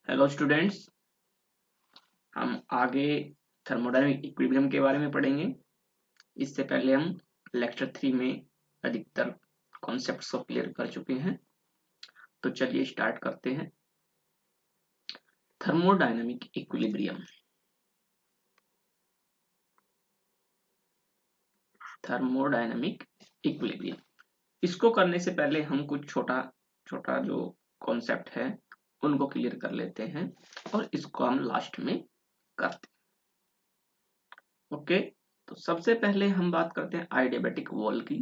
Hello students, हम आगे thermodynamic equilibrium के बारे में पढ़ेंगे। इससे पहले हम लेक्चर 3 में अधिकतर कॉन्सेप्ट्स को क्लियर कर चुके हैं। तो चलिए स्टार्ट करते हैं। Thermodynamic equilibrium. थर्मोडायनामिक इक्विलिब्रियम इसको करने से पहले हम कुछ छोटा छोटा जो कॉन्सेप्ट है उनको क्लियर कर लेते हैं और इसको हम लास्ट में करते हैं। ओके, तो सबसे पहले हम बात करते हैं आइडियाबैटिक वॉल की।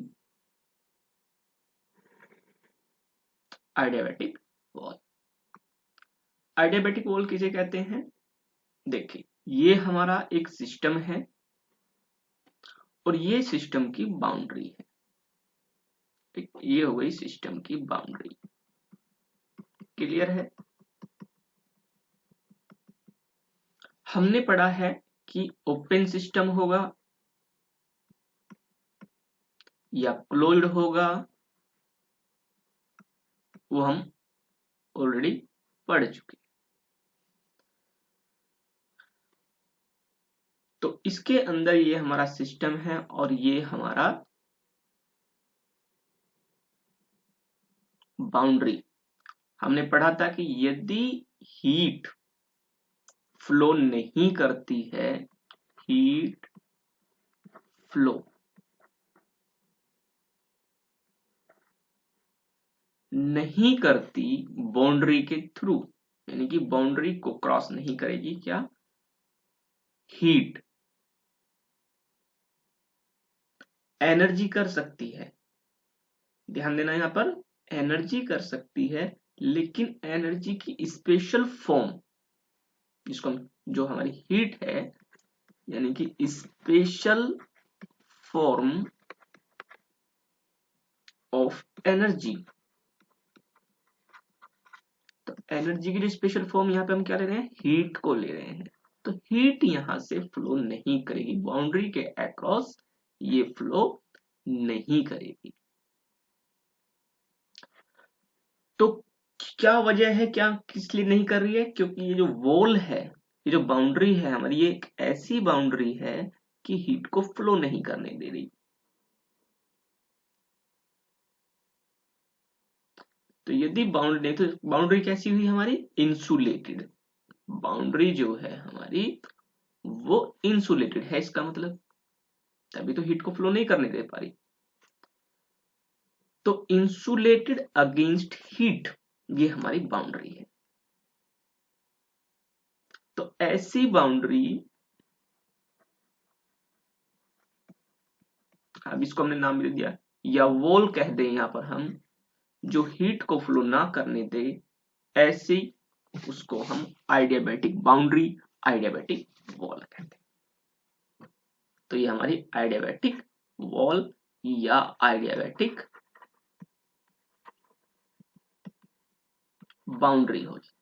आइडियाबैटिक वॉल, आइडियाबैटिक वॉल किसे कहते हैं? देखिए, ये हमारा एक सिस्टम है और ये सिस्टम की बाउंड्री है। ठीक, ये हो गई सिस्टम की बाउंड्री। क्लियर है? हमने पढ़ा है कि ओपन सिस्टम होगा या क्लोज्ड होगा, वो हम ऑलरेडी पढ़ चुके। तो इसके अंदर ये हमारा सिस्टम है और ये हमारा बाउंड्री। हमने पढ़ा था कि यदि हीट फ्लो नहीं करती है, हीट फ्लो नहीं करती बाउंड्री के थ्रू, यानी कि बाउंड्री को क्रॉस नहीं करेगी क्या? हीट। एनर्जी कर सकती है, ध्यान देना यहां पर, एनर्जी कर सकती है, लेकिन एनर्जी की स्पेशल फॉर्म, जिसको हम, जो हमारी हीट है, यानी कि स्पेशल फॉर्म ऑफ एनर्जी। तो एनर्जी की जो स्पेशल फॉर्म यहाँ पे हम क्या ले रहे हैं? हीट को ले रहे हैं। तो हीट यहां से फ्लो नहीं करेगी, बाउंड्री के अक्रॉस ये फ्लो नहीं करेगी। तो क्या वजह है, क्या किस लिए नहीं कर रही है? क्योंकि ये जो वॉल है, ये जो बाउंड्री है हमारी, ये एक ऐसी बाउंड्री है कि हीट को फ्लो नहीं करने दे रही। तो यदि बाउंड्री, तो बाउंड्री कैसी हुई हमारी? इंसुलेटेड। बाउंड्री जो है हमारी वो इंसुलेटेड है, इसका मतलब तभी तो हीट को फ्लो नहीं करने दे पा रही। तो इंसुलेटेड अगेंस्ट हीट, ये हमारी बाउंड्री है। तो ऐसी बाउंड्री, अब इसको हमने नाम दे दिया या वॉल कह दें यहां पर हम, जो हीट को फ्लो ना करने दे, ऐसी उसको हम आइडियाबैटिक बाउंड्री, आइडियाबैटिक वॉल कहते हैं। तो ये हमारी आइडियाबैटिक वॉल या आइडियाबैटिक बाउंड्री हो जाती है।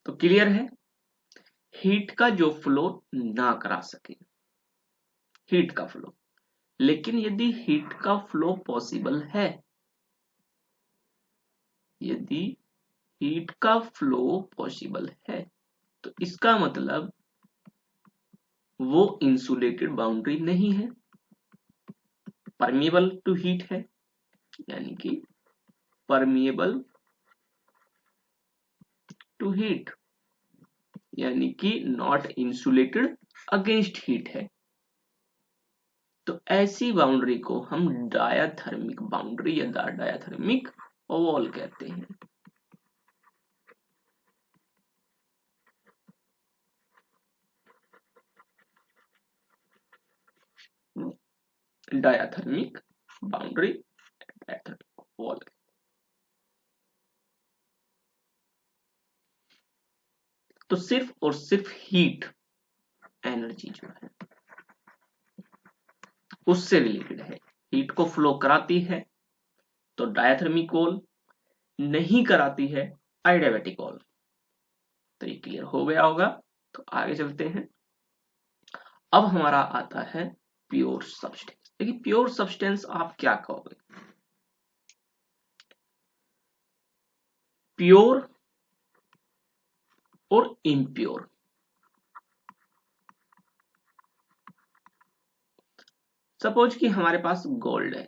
तो क्लियर है, हीट का जो फ्लो ना करा सके, हीट का फ्लो। लेकिन यदि हीट का फ्लो पॉसिबल है, यदि हीट का फ्लो पॉसिबल है, तो इसका मतलब वो इंसुलेटेड बाउंड्री नहीं है, परमिएबल टू हीट है, यानी कि परमिएबल टू हीट, यानी कि नॉट इंसुलेटेड अगेंस्ट हीट है। तो ऐसी बाउंड्री को हम डायाथर्मिक बाउंड्री या डायाथर्मिक वॉल कहते हैं। Diathermic boundary, diathermic wall. तो सिर्फ और सिर्फ हीट एनर्जी जो है उससे रिलेटेड है। हीट को फ्लो कराती है तो डायाथर्मिक वॉल, नहीं कराती है आइडियाबैटिक वॉल। तो ये क्लियर हो गया होगा। तो आगे चलते हैं। अब हमारा आता है प्योर सब्सटेंस। देखिए, प्योर सब्सटेंस आप क्या कहोगे? प्योर और इम्प्योर। सपोज कि हमारे पास गोल्ड है,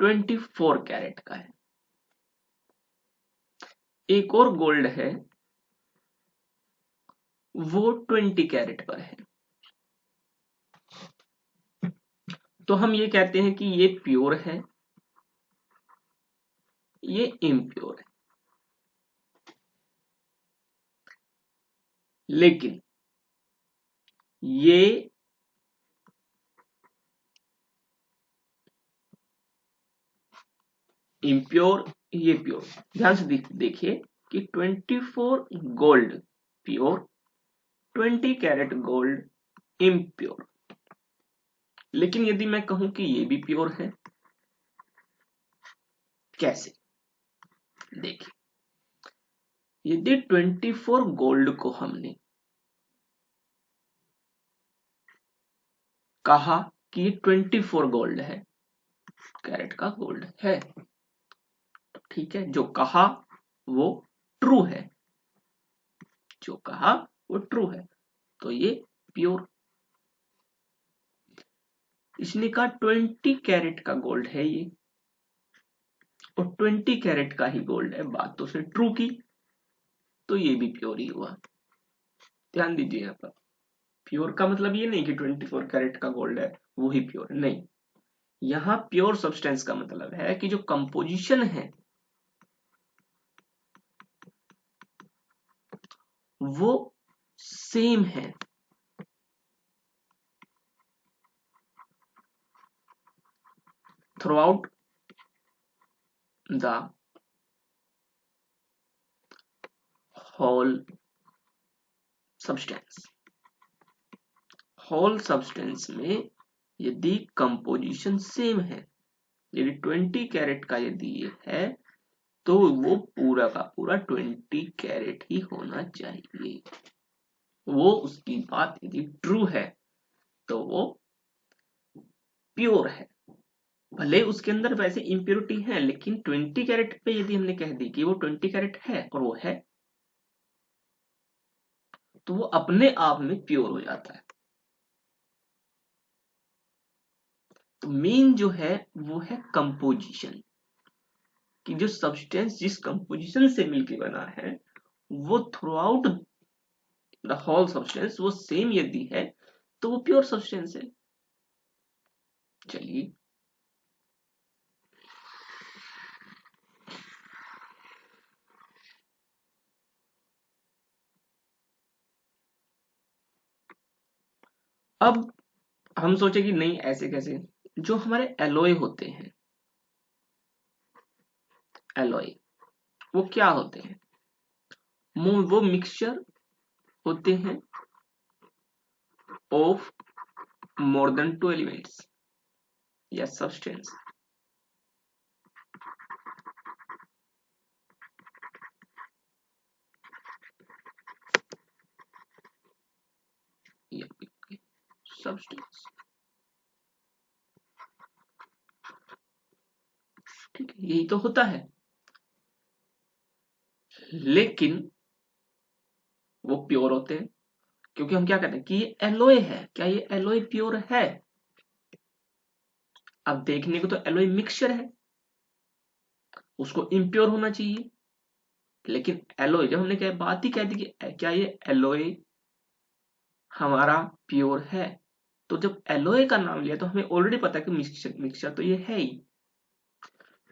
24 कैरेट का है। एक और गोल्ड है, वो 20 कैरेट पर है। तो हम ये कहते हैं कि ये प्योर है, ये इम्प्योर है। लेकिन ये इम्प्योर, ये प्योर। ध्यान से देखिए कि 24 gold pure, 20 carat gold impure. लेकिन यदि मैं कहूं कि ये भी प्योर है, कैसे? देखिए, यदि 24 गोल्ड को हमने कहा कि ये 24 गोल्ड है, कैरेट का गोल्ड है, तो ठीक है, जो कहा वो ट्रू है, जो कहा वो ट्रू है, तो ये प्योर। इसने कहा 20 कैरेट का गोल्ड है ये, और 20 कैरेट का ही गोल्ड है, बात तो उसने ट्रू की, तो ये भी प्योर ही हुआ। ध्यान दीजिए, यहाँ पर प्योर का मतलब ये नहीं कि 24 कैरेट का गोल्ड है वो ही प्योर, नहीं। यहाँ प्योर सब्सटेंस का मतलब है कि जो कंपोजिशन है वो सेम है, throughout the whole substance. Whole substance में यदि कंपोजिशन सेम है, यदि 20 कैरेट का यदि ये है, तो वो पूरा का पूरा 20 कैरेट ही होना चाहिए। वो उसकी बात यदि ट्रू है तो वो प्योर है। भले उसके अंदर वैसे इम्प्योरिटी है, लेकिन 20 कैरेट पे यदि हमने कह दी कि वो 20 कैरेट है और वो है, तो वो अपने आप में प्योर हो जाता है। तो मेन जो है वो है कंपोजिशन, कि जो सब्सटेंस जिस कंपोजिशन से मिलके बना है वो throughout the whole substance वो सेम यदि है तो वो प्योर सब्सटेंस है। चलिए, अब हम सोचे कि नहीं, ऐसे कैसे? जो हमारे एलॉय होते हैं, एलॉय वो क्या होते हैं? वो मिक्सचर होते हैं ऑफ मोर देन 2 एलिमेंट्स या सब्सटेंस। या सब्सटेंस, ठीक है, यही तो होता है। लेकिन वो प्योर होते हैं, क्योंकि हम क्या कहते हैं कि ये एलॉय है। क्या ये एलॉय प्योर है? अब देखने को तो एलॉय मिक्सचर है, उसको इम्प्योर होना चाहिए। लेकिन एलॉय, जब हमने क्या बात ही कह दी कि क्या ये एलॉय हमारा प्योर है, तो जब एलॉय का नाम लिया तो हमें ऑलरेडी पता है कि मिक्सचर, मिक्सचर तो ये है ही।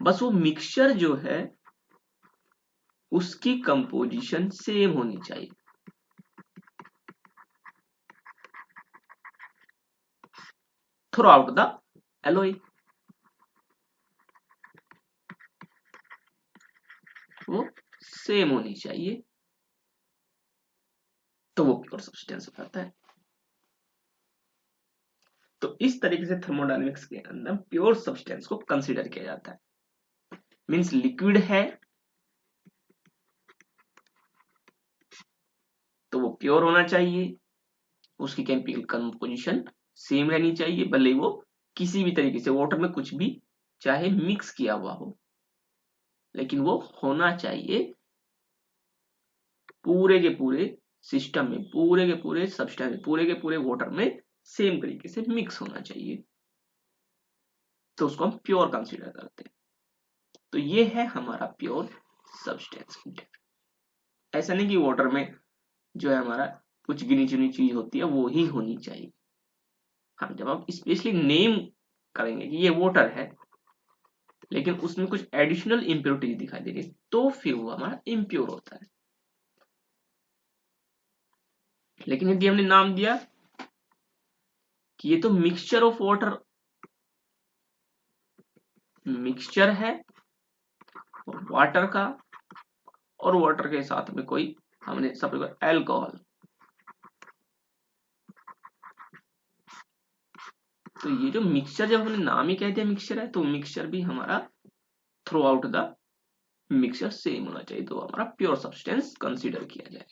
बस वो मिक्सचर जो है उसकी कंपोजिशन सेम होनी चाहिए, थ्रू आउट द एलॉय। वो सेम होनी चाहिए, तो वो प्योर सब्सटेंस हो जाता है। तो इस तरीके से थर्मोडायनेमिक्स के अंदर प्योर सब्सटेंस को कंसीडर किया जाता है। मींस लिक्विड है तो वो प्योर होना चाहिए, उसकी केमिकल कंपोजिशन सेम रहनी चाहिए, भले वो किसी भी तरीके से वाटर में कुछ भी चाहे मिक्स किया हुआ हो। लेकिन वो होना चाहिए पूरे के पूरे सिस्टम में, पूरे के पूरे सब्सटेंस में, पूरे के पूरे वाटर में सेम तरीके से मिक्स होना चाहिए, तो उसको हम प्योर कंसीडर करते हैं। तो ये है हमारा प्योर सब्सटेंस। ऐसा नहीं कि वाटर में जो है हमारा कुछ गिनी चुनी चीज होती है वो ही होनी चाहिए। हाँ, जब आप स्पेशली नेम करेंगे कि ये वाटर है लेकिन उसमें कुछ एडिशनल इम्प्योरिटीज दिखाई दे रही है, तो फिर वो हमारा इम्प्योर होता है। लेकिन यदि हमने नाम दिया कि ये तो मिक्सचर ऑफ वाटर, मिक्सचर है वाटर का, और वाटर के साथ में कोई हमने सपोज अल्कोहल, तो ये जो मिक्सचर, जब हमने नाम ही कह दिया मिक्सचर है, तो मिक्सचर भी हमारा through out the mixture same होना चाहिए, तो हमारा प्योर सब्सटेंस कंसीडर किया जाए।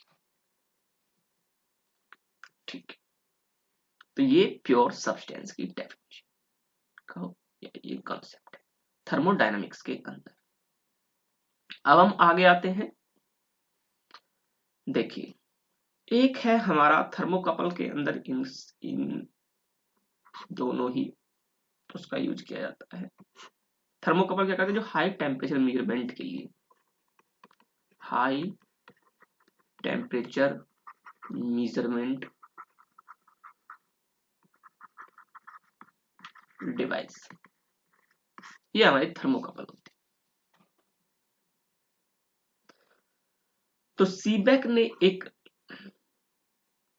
ठीक है, तो ये प्योर सब्सटेंस की डेफिनेशन कहो, ये कॉन्सेप्ट है थर्मोडायनामिक्स के अंदर। अब हम आगे आते हैं। देखिए, एक है हमारा थर्मोकपल के अंदर इन दोनों ही उसका यूज किया जाता है। थर्मोकपल क्या करते हैं, जो हाई टेम्परेचर मेजरमेंट के लिए, हाई टेम्परेचर मेजरमेंट डिवाइस, ये हमारे थर्मोकपल होते हैं। तो सीबेक ने एक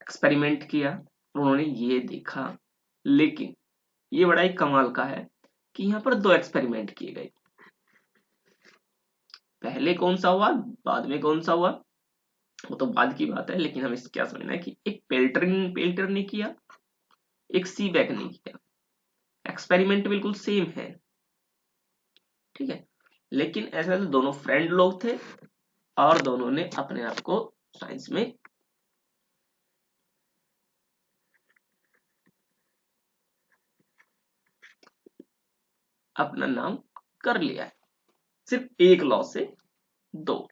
एक्सपेरिमेंट किया, उन्होंने ये देखा, लेकिन ये बड़ा ही कमाल का है कि यहाँ पर दो एक्सपेरिमेंट किए गए। पहले कौन सा हुआ, बाद में कौन सा हुआ, वो तो बाद की बात है, लेकिन हमें क्या समझना है कि एक पेल्टर ने किया, एक सीबेक ने किया, एक्सपेरिमेंट बिल्कुल सेम है, ठीक है, लेकिन ऐसा तो दोनों फ्रेंड लोग थे और दोनों ने अपने आप को साइंस में अपना नाम कर लिया है, सिर्फ एक लॉ से दो।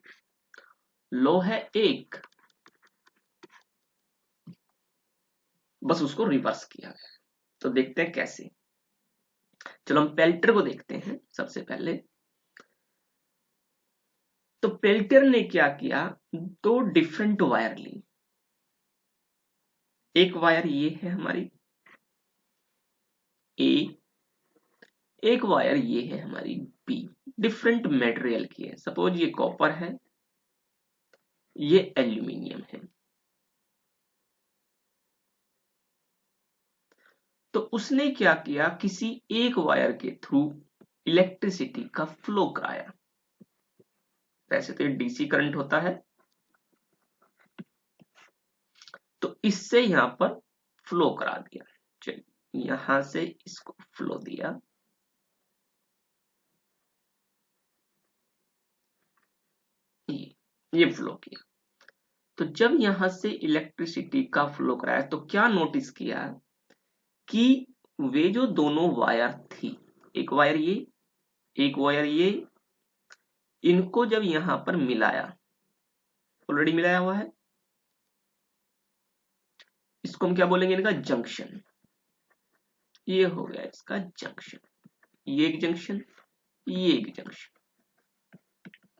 लॉ है एक, बस उसको रिवर्स किया गया। तो देखते हैं कैसे। चलो हम पेल्टर को देखते हैं सबसे पहले। तो पेल्टर ने क्या किया, दो डिफरेंट वायर ली, एक वायर ये है हमारी ए, एक वायर ये है हमारी बी, डिफरेंट मटेरियल की है, सपोज ये कॉपर है, ये एल्यूमिनियम है। तो उसने क्या किया, किसी एक वायर के थ्रू इलेक्ट्रिसिटी का फ्लो कराया। वैसे तो ये डीसी करंट होता है, तो इससे यहां पर फ्लो करा दिया। चलिए यहां से इसको फ्लो दिया, ये फ्लो किया। तो जब यहां से इलेक्ट्रिसिटी का फ्लो कराया तो क्या नोटिस किया कि वे जो दोनों वायर थी, एक वायर ये, एक वायर ये, इनको जब यहां पर मिलाया, ऑलरेडी मिलाया हुआ है, इसको हम क्या बोलेंगे, इनका जंक्शन, ये हो गया इसका जंक्शन, ये एक जंक्शन, ये एक जंक्शन।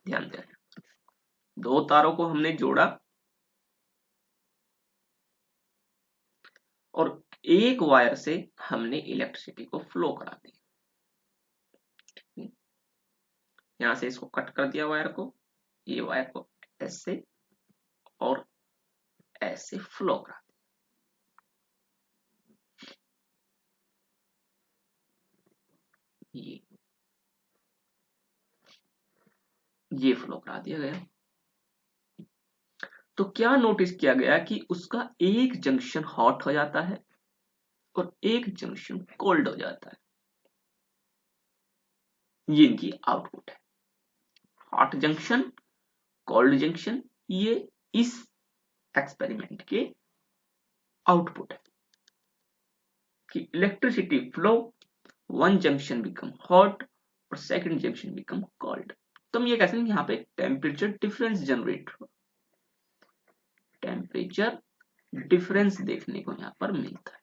ध्यान दें, दो तारों को हमने जोड़ा और एक वायर से हमने इलेक्ट्रिसिटी को फ्लो करा दी। यहां से इसको कट कर दिया वायर को, ये वायर को ऐसे और ऐसे फ्लो करा दिया, ये फ्लो करा दिया गया। तो क्या नोटिस किया गया कि उसका एक जंक्शन हॉट हो जाता है और एक जंक्शन कोल्ड हो जाता है। ये इनकी आउटपुट है, हॉट जंक्शन, कोल्ड जंक्शन, ये इस एक्सपेरिमेंट के आउटपुट है कि electricity flow, one junction become hot और सेकंड जंक्शन बिकम कोल्ड। तो हम ये कह सकते हैं कि यहाँ पे टेम्परेचर डिफरेंस जनरेट हुआ, टेम्परेचर डिफरेंस देखने को यहाँ पर मिलता है।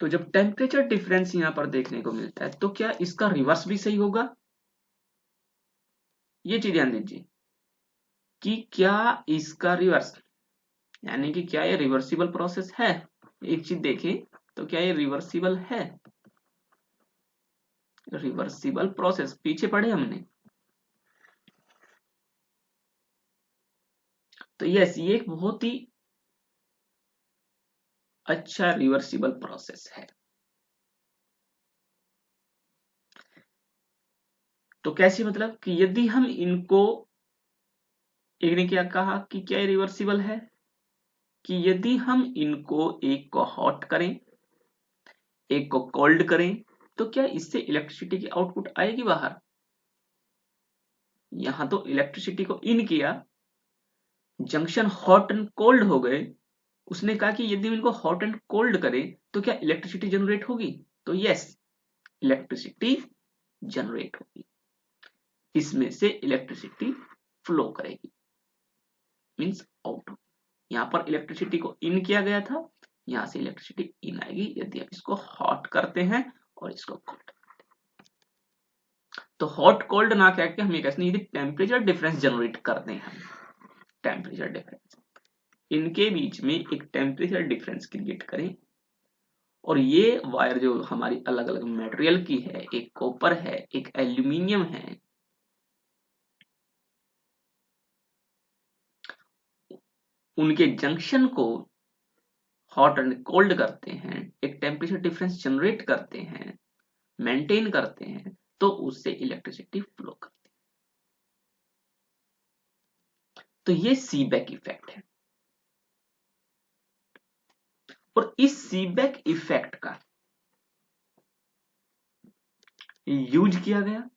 तो जब टेम्परेचर डिफरेंस यहाँ पर देखने को मिलता है तो क्या इसका रिवर्स भी सही होगा? ये चीज ध्यान दीजिए कि क्या इसका रिवर्स, यानी कि क्या ये रिवर्सिबल प्रोसेस है? एक चीज देखें तो क्या ये रिवर्सिबल है? रिवर्सिबल प्रोसेस पीछे पढ़े हमने, तो यस ये एक बहुत ही अच्छा रिवर्सिबल प्रोसेस है। तो कैसे, मतलब कि यदि हम इनको, एक ने क्या कहा कि क्या ये रिवर्सिबल है, कि यदि हम इनको एक को हॉट करें एक को कोल्ड करें तो क्या इससे इलेक्ट्रिसिटी की आउटपुट आएगी बाहर? यहां तो इलेक्ट्रिसिटी को इन किया, जंक्शन हॉट एंड कोल्ड हो गए, उसने कहा कि यदि हम इनको हॉट एंड कोल्ड करें तो क्या इलेक्ट्रिसिटी जनरेट होगी? तो यस, इलेक्ट्रिसिटी जनरेट होगी, इसमें से इलेक्ट्रिसिटी फ्लो करेगी, मींस आउट होगी। यहां पर इलेक्ट्रिसिटी को इन किया गया था, यहां से इलेक्ट्रिसिटी इन आएगी यदि हम इसको हॉट करते हैं और इसको कोल्ड। तो हॉट कोल्ड ना कह के हम ये कहते हैं यदि टेम्परेचर डिफरेंस जनरेट करते हैं, हम टेम्परेचर डिफरेंस, इनके बीच में एक टेम्परेचर डिफरेंस क्रिएट करें, और ये वायर जो हमारी अलग अलग मटेरियल की है, एक कॉपर है एक एल्यूमिनियम है, उनके जंक्शन को हॉट एंड कोल्ड करते हैं, एक टेम्परेचर डिफरेंस जनरेट करते हैं, मेंटेन करते हैं, तो उससे इलेक्ट्रिसिटी फ्लो करती है। तो ये सीबेक इफेक्ट है, और इस सीबेक इफेक्ट का यूज किया गया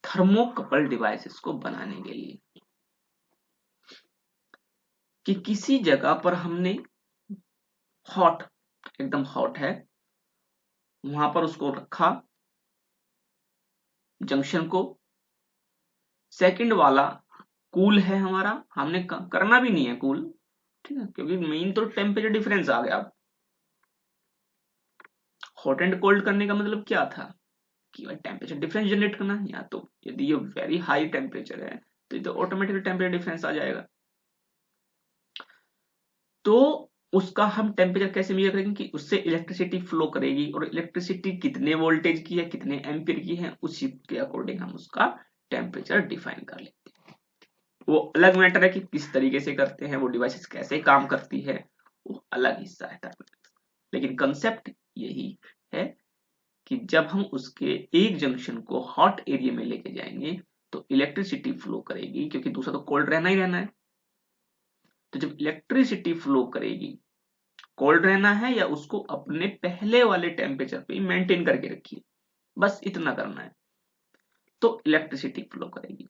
थर्मोकपल डिवाइसेस को बनाने के लिए, कि किसी जगह पर हमने हॉट, एकदम हॉट है, वहां पर उसको रखा जंक्शन को, सेकंड वाला कूल है हमारा, हमने करना भी नहीं है कूल, ठीक है, क्योंकि मेन तो टेम्परेचर डिफरेंस आ गया। हॉट एंड कोल्ड करने का मतलब क्या था कि भाई टेम्परेचर डिफरेंस जनरेट करना, या तो यदि ये वेरी हाई टेम्परेचर है तो ये तो ऑटोमेटिकली टेम्परेचर डिफरेंस आ जाएगा। तो उसका हम टेम्परेचर कैसे मेजर करेंगे कि उससे इलेक्ट्रिसिटी फ्लो करेगी, और इलेक्ट्रिसिटी कितने वोल्टेज की है कितने एम्पीयर की है उसी के अकॉर्डिंग हम उसका टेम्परेचर डिफाइन कर लेते हैं। वो अलग मैटर है कि किस तरीके से करते हैं, वो डिवाइसेस कैसे काम करती है, वो अलग हिस्सा है, लेकिन कंसेप्ट यही है कि जब हम उसके एक जंक्शन को हॉट एरिया में लेके जाएंगे तो इलेक्ट्रिसिटी फ्लो करेगी, क्योंकि दूसरा तो कोल्ड रहना ही रहना है। तो जब इलेक्ट्रिसिटी फ्लो करेगी, कोल्ड रहना है या उसको अपने पहले वाले टेम्परेचर पे मेंटेन करके रखिए, बस इतना करना है, तो इलेक्ट्रिसिटी फ्लो करेगी।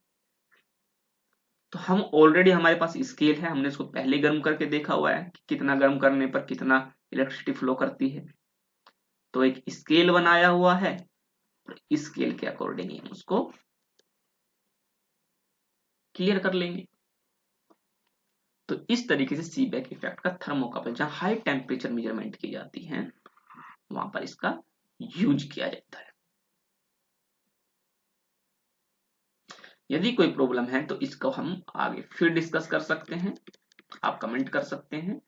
तो हम ऑलरेडी हमारे पास स्केल है, हमने इसको पहले गर्म करके देखा हुआ है कि कितना गर्म करने पर कितना इलेक्ट्रिसिटी फ्लो करती है, तो एक स्केल बनाया हुआ है, स्केल के अकॉर्डिंग हम उसको क्लियर कर लेंगे। तो इस तरीके से सीबेक इफेक्ट का थर्मोकपल, जहां हाई टेम्परेचर मेजरमेंट की जाती है वहां पर इसका यूज किया जाता है। यदि कोई प्रॉब्लम है तो इसको हम आगे फिर डिस्कस कर सकते हैं, आप कमेंट कर सकते हैं,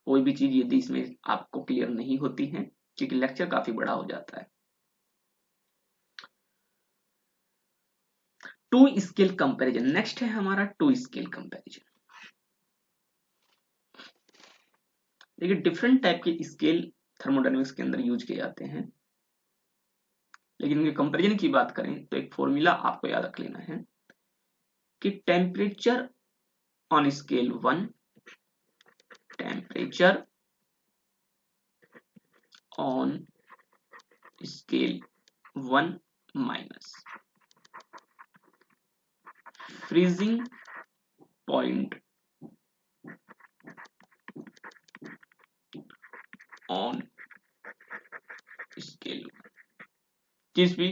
कोई भी चीज यदि इसमें आपको क्लियर नहीं होती है, क्योंकि लेक्चर काफी बड़ा हो जाता है। टू स्केल कंपैरिजन नेक्स्ट है हमारा, टू स्केल कंपैरिजन। देखिए डिफरेंट टाइप के स्केल थर्मोडायनेमिक्स के अंदर यूज किए जाते हैं, लेकिन इनके कंपैरिजन की बात करें तो एक फॉर्मूला आपको याद रख लेना है कि temperature on scale 1, temperature on scale 1 minus freezing point on scale, किस भी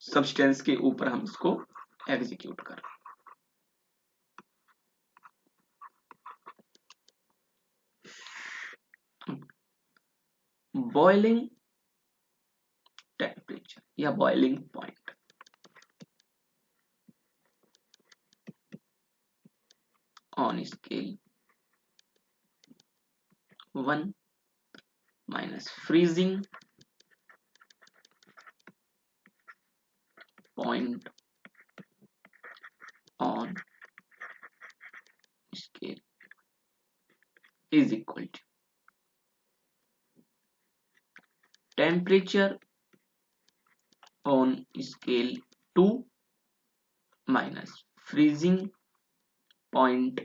सब्सटेंस के ऊपर हम इसको एग्जीक्यूट कर रहे हैं। बॉइलिंग टेम्परेचर या boiling point, on scale 1 minus freezing point on scale is equal to temperature on scale 2 minus freezing point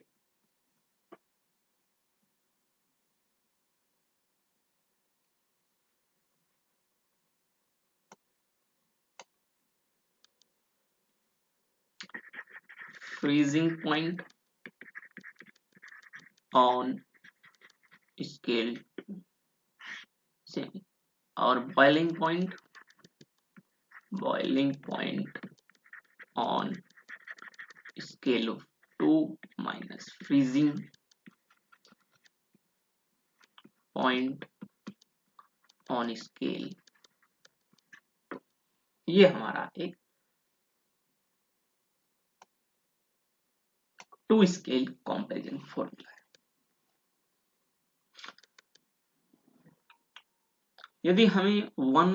on scale 2 same, और boiling point on scale of 2 minus freezing point on scale 2। ये हमारा एक 2 scale comparison formula है। यदि हमें 1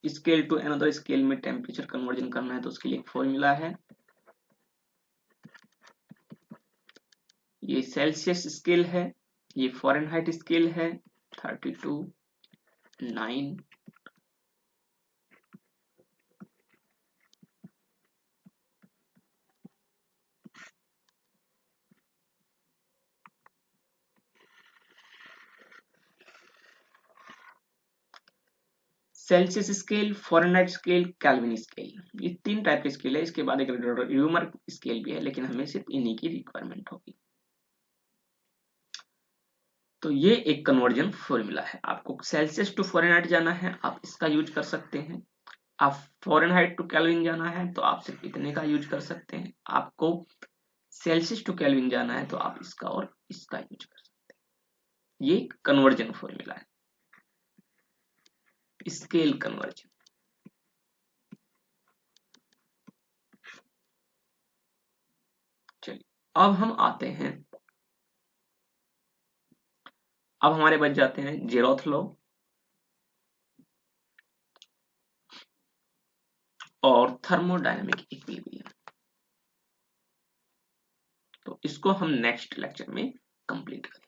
scale to another scale में temperature conversion करना है तो उसके लिए एक फॉर्मूला है, ये सेल्सियस स्केल है, ये फ़ारेनहाइट स्केल है 32, 9, Celsius scale, Fahrenheit scale, kelvin scale, ये 3 टाइप के स्केल है। इसके बाद एक र्यूमर स्केल भी है, लेकिन हमें सिर्फ इन्हीं की रिक्वायरमेंट होगी। तो ये एक कन्वर्जन फॉर्मूला है। आपको सेल्सियस टू फ़ारेनहाइट जाना है, आप इसका यूज कर सकते हैं। आप फ़ारेनहाइट टू केल्विन जाना है तो आप सिर्फ इतने का यूज कर सकते हैं। आपको सेल्सियस टू केल्विन जाना है तो आप इसका और इसका यूज कर सकते हैं। ये कन्वर्जन फॉर्मूला है, स्केल कन्वर्जन। चलिए अब हम आते हैं, अब हमारे बच जाते हैं जेरोथ लॉ और थर्मोडायनेमिक इक्विलिब्रियम। तो इसको हम नेक्स्ट लेक्चर में कंप्लीट करेंगे।